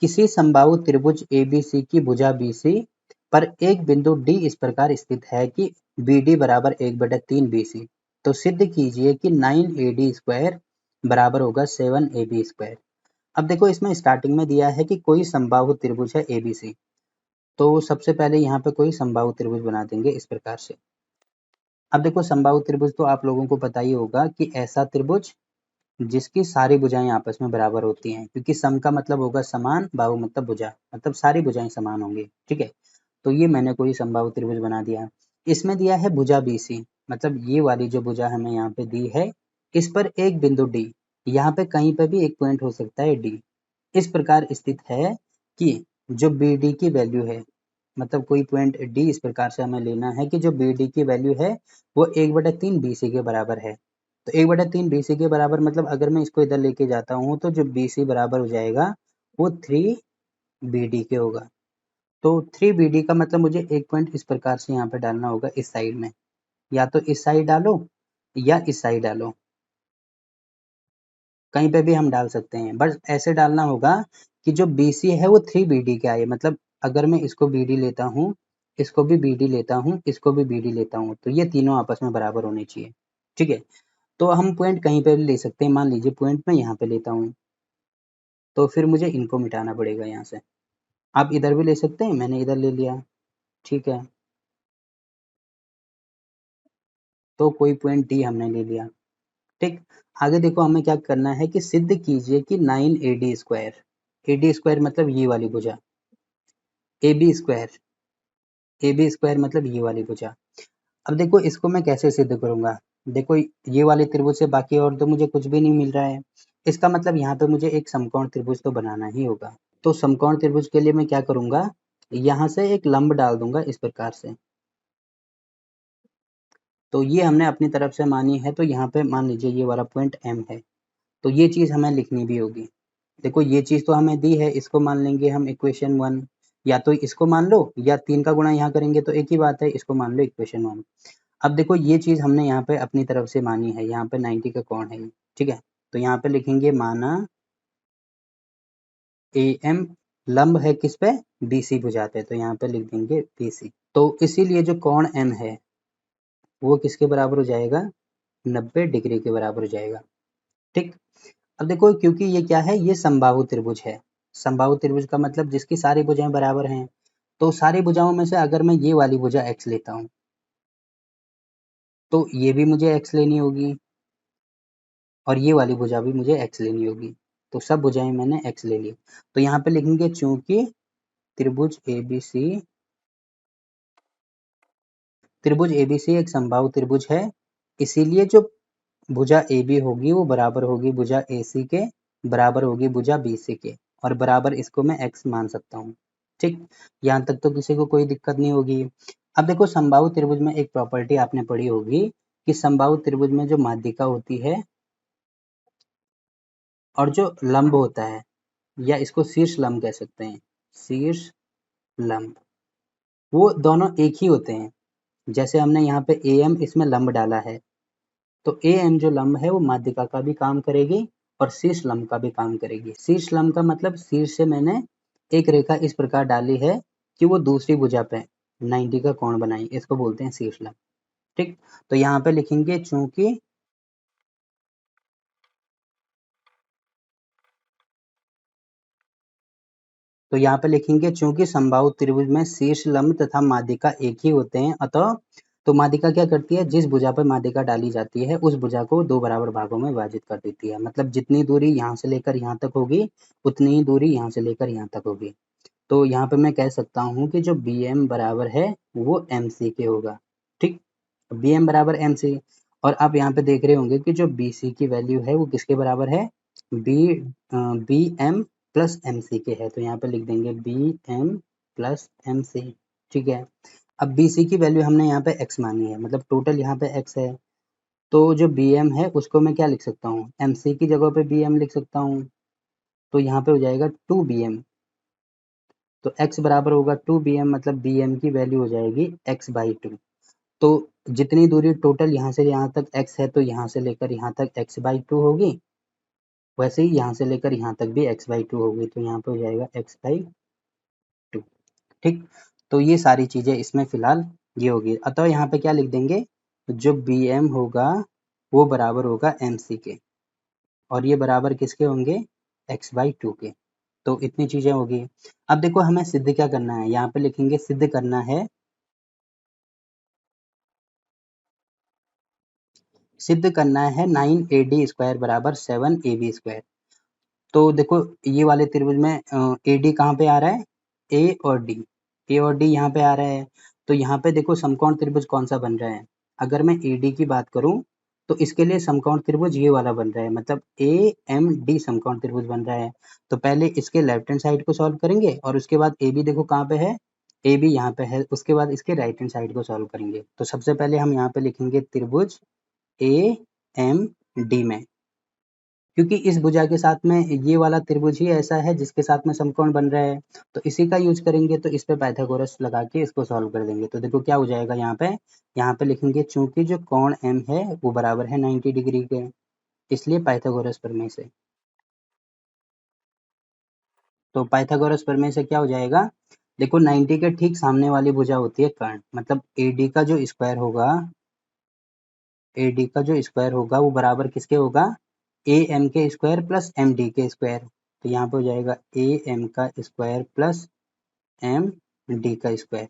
किसी समबाहु त्रिभुज ABC की भुजा BC पर एक बिंदु D इस प्रकार स्थित है कि BD बराबर 1/3 BC। तो सिद्ध कीजिए कि 9AD स्क्वायर बराबर होगा 7AB स्क्वायर। अब देखो इसमें स्टार्टिंग में दिया है कि कोई समबाहु त्रिभुज है ABC। तो सबसे पहले यहाँ पे कोई समबाहु त्रिभुज बना देंगे इस प्रकार से। अब देखो समबाहु त्रिभुज तो आप लोगों को पता ही होगा कि ऐसा त्रिभुज जिसकी सारी भुजाएं आपस में बराबर होती हैं, क्योंकि सम का मतलब होगा समान, बाहु मतलब भुजा, मतलब सारी भुजाएं समान होंगी। ठीक है, तो ये मैंने कोई समबाहु त्रिभुज बना दिया। इसमें दिया है भुजा BC, मतलब ये वाली जो भुजा हमें यहाँ पे दी है, इस पर एक बिंदु D, यहाँ पे कहीं पे भी एक पॉइंट हो सकता है D, इस प्रकार स्थित है कि जो BD की वैल्यू है, मतलब कोई पॉइंट D इस प्रकार से हमें लेना है कि जो BD की वैल्यू है वो 1/3 BC के बराबर है। तो 1/3 BC के बराबर मतलब अगर मैं इसको इधर लेके जाता हूँ तो जो BC बराबर हो जाएगा वो 3BD के होगा। तो 3BD का मतलब मुझे एक पॉइंट इस प्रकार से यहाँ पे डालना होगा इस साइड में, या तो इस साइड डालो या इस साइड डालो, कहीं पे भी हम डाल सकते हैं, बस ऐसे डालना होगा कि जो BC है वो 3BD का आए। मतलब अगर मैं इसको BD लेता हूँ, इसको भी BD लेता हूँ, इसको भी BD लेता हूँ, तो ये तीनों आपस में बराबर होने चाहिए। ठीक है, तो हम पॉइंट कहीं पे भी ले सकते हैं। मान लीजिए पॉइंट मैं यहाँ पे लेता हूँ, तो फिर मुझे इनको मिटाना पड़ेगा यहाँ से। आप इधर भी ले सकते हैं, मैंने इधर ले लिया। ठीक है, तो कोई पॉइंट D हमने ले लिया। ठीक, आगे देखो हमें क्या करना है कि सिद्ध कीजिए कि 9AD स्क्वायर, AD स्क्वायर मतलब ये वाली भुजा, AB स्क्वायर, AB स्क्वायर मतलब ये वाली भुजा। अब देखो इसको मैं कैसे सिद्ध करूंगा। देखो ये वाले त्रिभुज से बाकी और तो मुझे कुछ भी नहीं मिल रहा है, इसका मतलब यहाँ पे मुझे एक समकोण त्रिभुज तो बनाना ही होगा। तो समकोण त्रिभुज के लिए मैं क्या करूंगा, यहाँ से एक लंब डाल दूंगा इस प्रकार से। तो ये हमने अपनी तरफ से मानी है, तो यहाँ पे मान लीजिए ये वाला पॉइंट M है, तो ये चीज हमें लिखनी भी होगी। देखो ये चीज तो हमें दी है, इसको मान लेंगे हम इक्वेशन 1, या तो इसको मान लो या 3 का गुणा यहाँ करेंगे तो एक ही बात है, इसको मान लो इक्वेशन 1। अब देखो ये चीज हमने यहाँ पे अपनी तरफ से मानी है, यहाँ पे 90 का कोण है। ठीक है, तो यहाँ पे लिखेंगे माना AM लंब है किस पे, BC भुजा पे, तो यहाँ पे लिख देंगे BC। तो इसीलिए जो कोण M है वो किसके बराबर हो जाएगा, 90 डिग्री के बराबर हो जाएगा। ठीक, अब देखो क्योंकि ये क्या है, ये समबाहु त्रिभुज है। समबाहु त्रिभुज का मतलब जिसकी सारी भुजाएं बराबर हैं। तो सारी भुजाओं में से अगर मैं ये वाली भुजा x लेता हूँ, तो ये भी मुझे x लेनी होगी और ये वाली भुजा भी मुझे x लेनी होगी। तो सब भुजाएं मैंने x ले ली। तो यहाँ पे लिखेंगे चूंकि त्रिभुज ABC एक समबाहु त्रिभुज है, इसीलिए जो भुजा AB होगी वो बराबर होगी भुजा AC के, बराबर होगी भुजा BC के, और बराबर इसको मैं x मान सकता हूँ। ठीक, यहाँ तक तो किसी को कोई दिक्कत नहीं होगी। अब देखो समबाहु त्रिभुज में एक प्रॉपर्टी आपने पढ़ी होगी कि समबाहु त्रिभुज में जो माध्यिका होती है और जो लंब होता है, या इसको शीर्ष लंब कह सकते हैं, शीर्ष लंब, वो दोनों एक ही होते हैं। जैसे हमने यहाँ पे AM इसमें लंब डाला है, तो AM जो लंब है वो माध्यिका का भी काम करेगी और शीर्ष लंब का भी काम करेगी। शीर्ष लंब का मतलब शीर्ष से मैंने एक रेखा इस प्रकार डाली है कि वो दूसरी भुजा पे 90 का कोण बनाई, इसको बोलते हैं शीर्ष लंब। ठीक, तो यहाँ पे लिखेंगे चूंकि तो यहाँ पे लिखेंगे चूंकि समबाहु त्रिभुज में शीर्ष लंब तथा माध्यिका एक ही होते हैं, अतः तो माध्यिका क्या करती है, जिस भुजा पर माध्यिका डाली जाती है उस भुजा को दो बराबर भागों में विभाजित कर देती है। मतलब जितनी दूरी यहाँ से लेकर यहाँ तक होगी उतनी ही दूरी यहाँ से लेकर यहाँ तक होगी। तो यहाँ पे मैं कह सकता हूँ कि जो BM बराबर है वो MC के होगा। ठीक, BM बराबर MC। और आप यहाँ पे देख रहे होंगे कि जो BC की वैल्यू है वो किसके बराबर है, BM प्लस MC के है। तो यहाँ पे लिख देंगे BM प्लस MC। ठीक है, अब BC की वैल्यू हमने यहाँ पे x मानी है, मतलब टोटल यहाँ पे x है। तो जो BM है उसको मैं क्या लिख सकता हूँ, MC की जगह पे BM लिख सकता हूँ। तो यहाँ पे हो जाएगा 2BM। तो x बराबर होगा 2BM, मतलब BM की वैल्यू हो जाएगी x/2। तो जितनी दूरी टोटल यहाँ से यहाँ तक x है, तो यहाँ से लेकर यहाँ तक x/2 होगी। वैसे ही यहाँ से लेकर यहाँ तक भी x/2 होगी, तो यहाँ पे हो जाएगा x/2। ठीक, तो ये सारी चीजें इसमें फिलहाल ये होगी। अतः यहाँ पे क्या लिख देंगे, जो bm होगा वो बराबर होगा mc के, और ये बराबर किसके होंगे, x/2 के। तो इतनी चीजें होगी। अब देखो हमें सिद्ध क्या करना है, यहाँ पे लिखेंगे सिद्ध करना है, सिद्ध करना है 9AD² बराबर 7AB²। तो देखो ये वाले त्रिभुज में AD कहाँ पे आ रहा है, A और D, A और D यहाँ पे आ रहा है। तो यहाँ पे देखो समकोण त्रिभुज कौन सा बन रहा है, अगर मैं AD की बात करूँ तो इसके लिए समकोण त्रिभुज ये वाला बन रहा है, मतलब AMD समकोण त्रिभुज बन रहा है। तो पहले इसके लेफ्ट हैंड साइड को सॉल्व करेंगे और उसके बाद AB देखो कहाँ पे है, AB यहाँ पे है, उसके बाद इसके राइट हैंड साइड को सॉल्व करेंगे। तो सबसे पहले हम यहाँ पे लिखेंगे त्रिभुज AMD में, क्योंकि इस भुजा के साथ में ये वाला त्रिभुज ही ऐसा है जिसके साथ में समकोण बन रहा है, तो इसी का यूज करेंगे। तो इस पे पाइथागोरस लगा के इसको सॉल्व कर देंगे। तो देखो क्या हो जाएगा, यहाँ पे लिखेंगे चूंकि जो कोण m है वो बराबर है 90 डिग्री के, इसलिए पाइथागोरस प्रमेय से। तो पाइथागोरस प्रमेय से क्या हो जाएगा, देखो 90 के ठीक सामने वाली भुजा होती है कर्ण, मतलब AD का जो स्क्वायर होगा, AD का जो स्क्वायर होगा वो बराबर किसके होगा, AM के स्क्वायर प्लस MD के स्क्वायर। तो यहाँ पे हो जाएगा AM का स्क्वायर प्लस MD का स्क्वायर।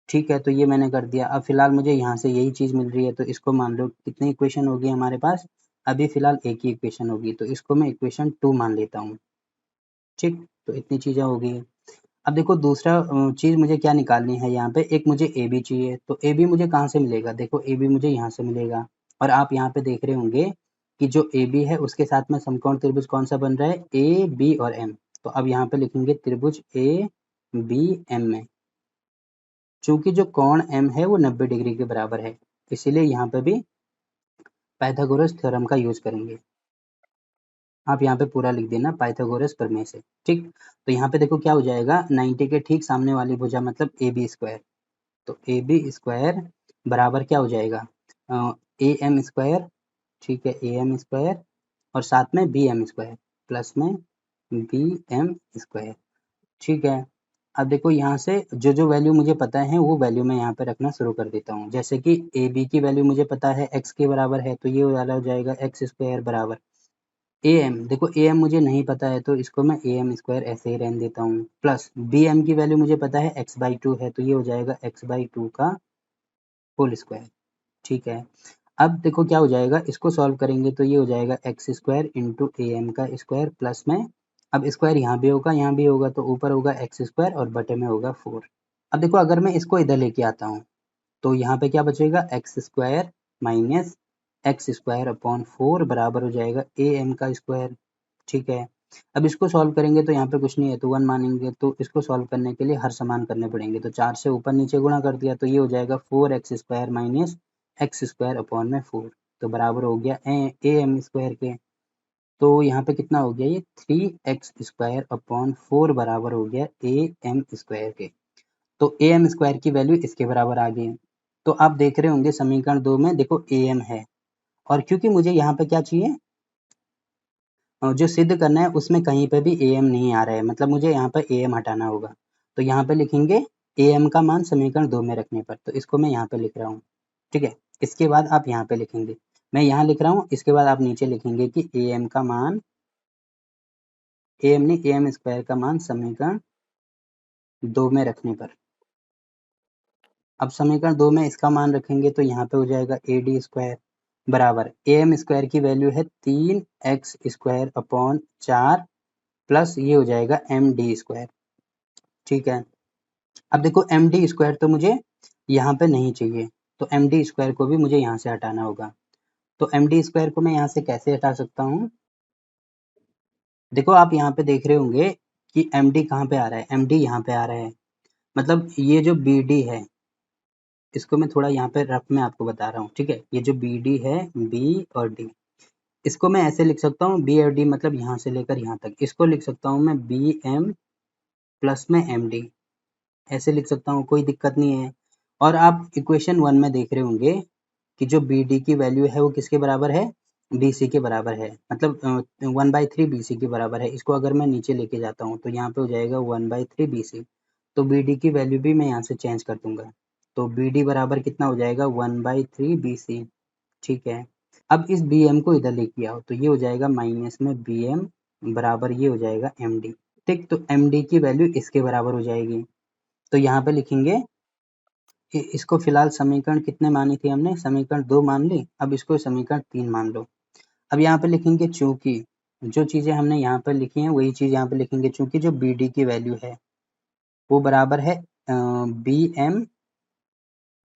ठीक है, तो ये मैंने कर दिया। अब फिलहाल मुझे यहाँ से यही चीज़ मिल रही है, तो इसको मान लो कितनी इक्वेशन होगी हमारे पास, अभी फिलहाल एक ही इक्वेशन होगी, तो इसको मैं इक्वेशन 2 मान लेता हूँ। ठीक, तो इतनी चीज़ें होगी। अब देखो दूसरा चीज़ मुझे क्या निकालनी है, यहाँ पे एक मुझे ए बी चाहिए। तो ए बी मुझे कहाँ से मिलेगा, देखो ए बी मुझे यहाँ से मिलेगा, और आप यहाँ पे देख रहे होंगे कि जो ए बी है उसके साथ में समकोण त्रिभुज कौन सा बन रहा है, ए बी और एम। तो अब यहाँ पे लिखेंगे त्रिभुज ए बी एम में, चूंकि जो कोण एम है वो 90 डिग्री के बराबर है, इसीलिए यहाँ पे भी पाइथागोरस थ्योरम का यूज करेंगे। आप यहाँ पे पूरा लिख देना पाइथागोरस प्रमेय से। ठीक, तो यहाँ पे देखो क्या हो जाएगा, 90 के ठीक सामने वाली भुजा मतलब ए बी स्क्वायर, तो ए बी स्क्वायर बराबर क्या हो जाएगा, ए एम स्क्वायर। ठीक है, ए एम स्क्वायर और साथ में बी एम स्क्वायर प्लस में बी एम स्क्वायर। ठीक है, अब देखो यहाँ से जो वैल्यू मुझे पता है वो वैल्यू मैं यहाँ पे रखना शुरू कर देता हूँ। जैसे कि ए बी की वैल्यू मुझे पता है x के बराबर है, तो ये वाला हो जाएगा एक्स स्क्वायर बराबर ए एम। देखो ए एम मुझे नहीं पता है, तो इसको मैं ए एम स्क्वायर ऐसे ही रहने देता हूँ, प्लस बी एम की वैल्यू मुझे पता है x/2 है, तो ये हो जाएगा x/2 का होल स्क्वायर। ठीक है, अब देखो क्या हो जाएगा, इसको सॉल्व करेंगे तो ये हो जाएगा x square into A M का स्क्वायर प्लस में, अब स्क्वायर यहाँ भी होगा यहाँ भी होगा, तो ऊपर होगा एक्स स्क्वायर और बटे में होगा 4। अब देखो अगर मैं इसको इधर लेके आता हूँ तो यहाँ पे क्या बचेगा, x square minus x square upon 4 बराबर हो जाएगा ए एम का स्क्वायर। ठीक है, अब इसको सॉल्व करेंगे तो यहाँ पे कुछ नहीं है तो 1 मानेंगे, तो इसको सॉल्व करने के लिए हर समान करने पड़ेंगे, तो 4 से ऊपर नीचे गुणा कर दिया, तो ये हो जाएगा 4x square minus x square upon में 4, तो बराबर हो गया ए एम स्क्वायर के। तो यहाँ पे कितना हो गया, ये 3x स्क्वायर अपॉन 4 बराबर हो गया ए एम स्क्वायर के। तो ए एम स्क्वायर की वैल्यू इसके बराबर आ गई। तो आप देख रहे होंगे समीकरण 2 में देखो ए एम है, और क्योंकि मुझे यहाँ पे क्या चाहिए, जो सिद्ध करना है उसमें कहीं पे भी ए एम नहीं आ रहा है, मतलब मुझे यहाँ पर ए एम हटाना होगा। तो यहाँ पे लिखेंगे ए एम का मान समीकरण 2 में रखने पर, तो इसको मैं यहाँ पे लिख रहा हूँ। ठीक है, इसके बाद आप यहाँ पे लिखेंगे, मैं यहाँ लिख रहा हूँ, इसके बाद आप नीचे लिखेंगे कि ए एम का मान, ए एम नहीं ए एम स्क्वायर का मान समीकरण 2 में रखने पर। अब समीकरण 2 में इसका मान रखेंगे तो यहाँ पे हो जाएगा ए डी स्क्वायर बराबर ए एम स्क्वायर की वैल्यू है 3x स्क्वायर अपॉन 4 प्लस ये हो जाएगा एम डी स्क्वायर। ठीक है, अब देखो एम डी स्क्वायर तो मुझे यहाँ पे नहीं चाहिए, तो एम डी स्क्वायर को भी मुझे यहाँ से हटाना होगा। तो एम डी स्क्वायर को मैं यहाँ से कैसे हटा सकता हूँ, देखो आप यहाँ पे देख रहे होंगे कि एम डी कहाँ पे आ रहा है, एम डी यहाँ पे आ रहा है, मतलब ये जो बी डी है इसको मैं थोड़ा यहाँ पे रफ में आपको बता रहा हूँ। ठीक है, ये जो बी डी है, बी और डी, इसको मैं ऐसे लिख सकता हूँ, बी और डी मतलब यहाँ से लेकर यहाँ तक, इसको लिख सकता हूँ मैं बी एम प्लस में एम डी, ऐसे लिख सकता हूँ, कोई दिक्कत नहीं है। और आप इक्वेशन 1 में देख रहे होंगे कि जो बी डी की वैल्यू है वो किसके बराबर है, BC के बराबर है, मतलब 1/3 BC के बराबर है। इसको अगर मैं नीचे लेके जाता हूँ तो यहाँ पे हो जाएगा 1/3 BC। तो BD की वैल्यू भी मैं यहाँ से चेंज कर दूंगा, तो BD बराबर कितना हो जाएगा 1/3 BC। ठीक है, अब इस BM को इधर लेके आओ तो ये हो जाएगा माइनस में BM बराबर ये हो जाएगा MD। ठीक, तो MD की वैल्यू इसके बराबर हो जाएगी। तो यहाँ पे लिखेंगे इसको फिलहाल समीकरण कितने मानी थी हमने, समीकरण 2 मान ली। अब इसको समीकरण 3 मान लो। अब यहाँ पे लिखेंगे चूंकि जो चीजें हमने यहाँ पर लिखी हैं वही चीज यहाँ पे लिखेंगे, चूंकि जो BD की वैल्यू है वो बराबर है BM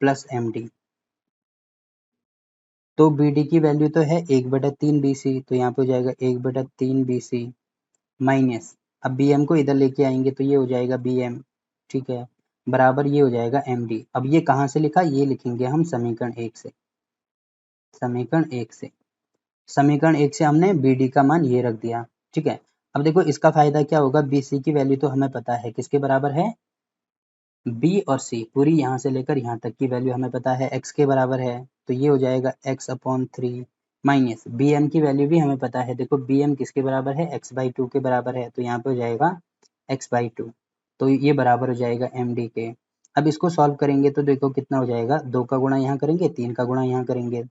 प्लस MD। तो BD की वैल्यू तो है 1/3 BC, तो यहाँ पे हो जाएगा 1/3 BC माइनस, अब BM को इधर लेके आएंगे तो ये हो जाएगा BM। ठीक है, बराबर ये हो जाएगा MD। अब ये कहाँ से लिखा, ये लिखेंगे हम समीकरण 1 से। समीकरण 1 से, समीकरण 1 से हमने BD का मान ये रख दिया। ठीक है, अब देखो इसका फायदा क्या होगा, BC की वैल्यू तो हमें पता है किसके बराबर है, B और C पूरी यहाँ से लेकर यहाँ तक की वैल्यू हमें पता है x के बराबर है, तो ये हो जाएगा x/3 माइनस BM की वैल्यू भी हमें पता है। देखो BM किसके बराबर है, x/2 के बराबर है, तो यहाँ पे हो जाएगा x/2, तो ये बराबर हो जाएगा MD के। अब इसको सॉल्व करेंगे तो देखो कितना हो जाएगा, 2 का गुणा यहाँ करेंगे, 3 का गुणा यहाँ करेंगे,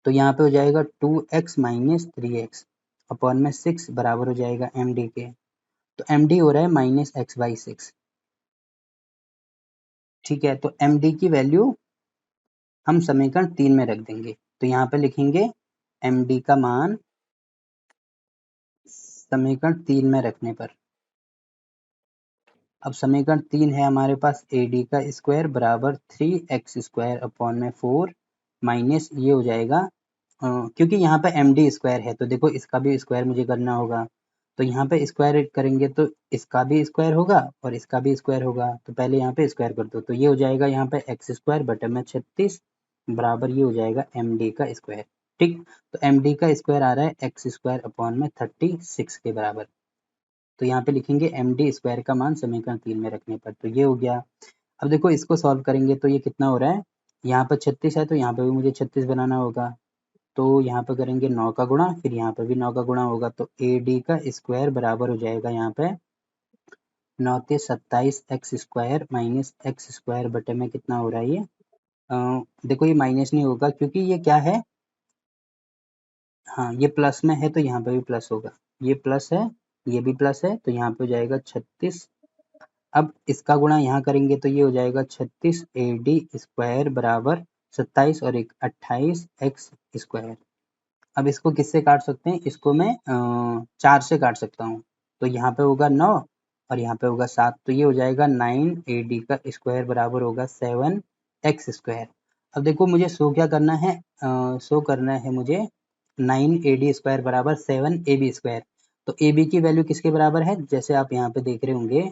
तो यहाँ पे हो जाएगा 2x माइनस 3x अपॉन में 6 बराबर हो जाएगा MD के। तो MD हो रहा है -x/6। ठीक है, तो MD की वैल्यू हम समीकरण 3 में रख देंगे, तो यहाँ पे लिखेंगे MD का मान समीकरण 3 में रखने पर, अब समीकरण 3 है हमारे पास AD का स्क्वायर बराबर 3x² अपॉन में 4 माइनस ये हो जाएगा क्योंकि यहाँ पे MD स्क्वायर है तो देखो इसका भी स्क्वायर मुझे करना होगा, तो यहाँ पे स्क्वायर करेंगे तो इसका भी स्क्वायर होगा और इसका भी स्क्वायर होगा, तो पहले यहाँ पे स्क्वायर कर दो, तो ये हो जाएगा यहाँ पे x² बटे में 36 बराबर ये हो जाएगा MD का स्क्वायर। ठीक, तो MD का स्क्वायर आ रहा है x² अपॉन में 36 के बराबर, तो यहाँ पे लिखेंगे MD स्क्वायर का मान समीकरण 3 में रखने पर, तो ये हो गया। अब देखो इसको सॉल्व करेंगे तो ये कितना हो रहा है, यहाँ पर 36 है तो यहाँ पे भी मुझे 36 बनाना होगा, तो यहाँ पे करेंगे 9 का गुणा, फिर यहाँ पे भी 9 का गुणा होगा, तो AD का स्क्वायर बराबर हो जाएगा यहाँ पे 9 के 27 x² माइनस x² बटे में कितना हो रहा है ये देखो ये माइनस नहीं होगा क्योंकि ये क्या है, हाँ ये प्लस में है तो यहाँ पे भी प्लस होगा, ये प्लस है ये भी प्लस है, तो यहाँ पे हो जाएगा 36। अब इसका गुणा यहाँ करेंगे तो ये हो जाएगा 36 AD² बराबर 27 और 1 28 x²। अब इसको किससे काट सकते हैं, इसको मैं 4 से काट सकता हूँ, तो यहाँ पे होगा 9 और यहाँ पे होगा 7, तो ये हो जाएगा 9 AD का स्क्वायर बराबर होगा 7x²। अब देखो मुझे शो क्या करना है, शो करना है मुझे 9 AD² बराबर 7 AB²। तो AB की वैल्यू किसके बराबर है, जैसे आप यहाँ पे देख रहे होंगे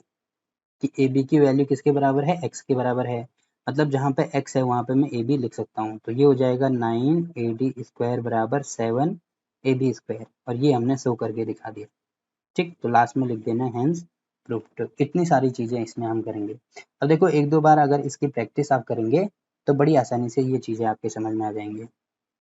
कि AB की वैल्यू किसके बराबर है, x के बराबर है, मतलब जहाँ पे x है वहाँ पे मैं AB लिख सकता हूँ, तो ये हो जाएगा 9 AD² बराबर 7 AB², और ये हमने शो करके दिखा दिया। ठीक, तो लास्ट में लिख देना हैंस प्रूफ्ड। इतनी सारी चीज़ें इसमें हम करेंगे। अब देखो एक दो बार अगर इसकी प्रैक्टिस आप करेंगे तो बड़ी आसानी से ये चीज़ें आपके समझ में आ जाएंगी।